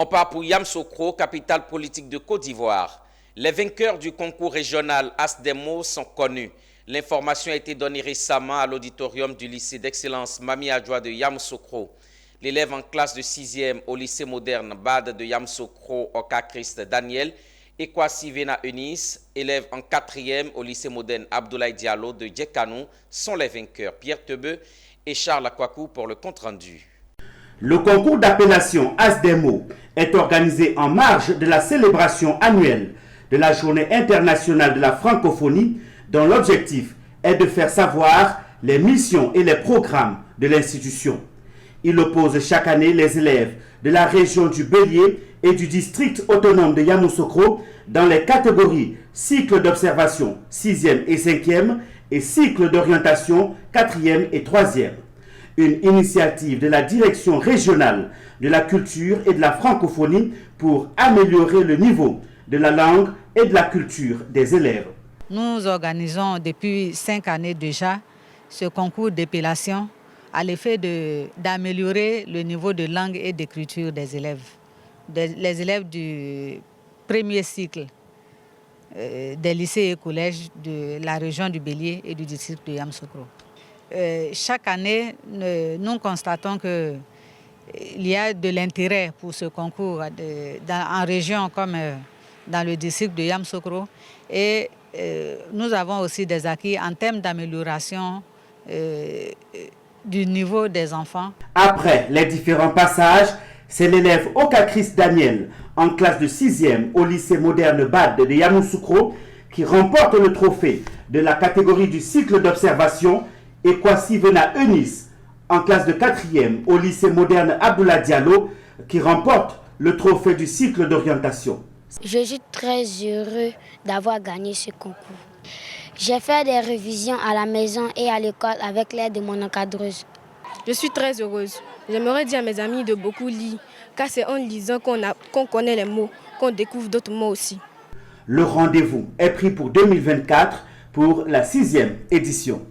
On part pour Yamoussoukro, capitale politique de Côte d'Ivoire. Les vainqueurs du concours régional As-des-Mots sont connus. L'information a été donnée récemment à l'auditorium du lycée d'excellence Mami Adjoa de Yamoussoukro. L'élève en classe de 6e au lycée moderne Bad de Yamoussoukro, Oka Christ Daniel, et Kwasi Vena Eunice, élève en 4e au lycée moderne Abdoulaye Diallo de Djekanou, sont les vainqueurs. Pierre Tebeu et Charles Akwakou pour le compte-rendu. Le concours d'appellation As-des-Mots est organisé en marge de la célébration annuelle de la Journée internationale de la francophonie, dont l'objectif est de faire savoir les missions et les programmes de l'institution. Il oppose chaque année les élèves de la région du Bélier et du district autonome de Yamoussoukro dans les catégories cycle d'observation 6e et 5e et cycle d'orientation 4e et 3e. Une initiative de la direction régionale de la culture et de la francophonie pour améliorer le niveau de la langue et de la culture des élèves. Nous organisons depuis 5 années déjà ce concours d'épellation à l'effet d'améliorer le niveau de langue et d'écriture des élèves. Les élèves du premier cycle des lycées et collèges de la région du Bélier et du district de Yamoussoukro. Chaque année, nous constatons qu'il y a de l'intérêt pour ce concours en région comme dans le district de Yamoussoukro. Et nous avons aussi des acquis en termes d'amélioration du niveau des enfants. Après les différents passages, c'est l'élève Oka Christ Daniel, en classe de 6e au lycée moderne Bad de Yamoussoukro, qui remporte le trophée de la catégorie du cycle d'observation, et Kwasi Vena Eunice, en classe de 4e au lycée moderne Abdoulaye Diallo, qui remporte le trophée du cycle d'orientation. Je suis très heureux d'avoir gagné ce concours. J'ai fait des révisions à la maison et à l'école avec l'aide de mon encadreuse. Je suis très heureuse. J'aimerais dire à mes amis de beaucoup lire, car c'est en lisant qu'on connaît les mots, qu'on découvre d'autres mots aussi. Le rendez-vous est pris pour 2024 pour la 6e édition.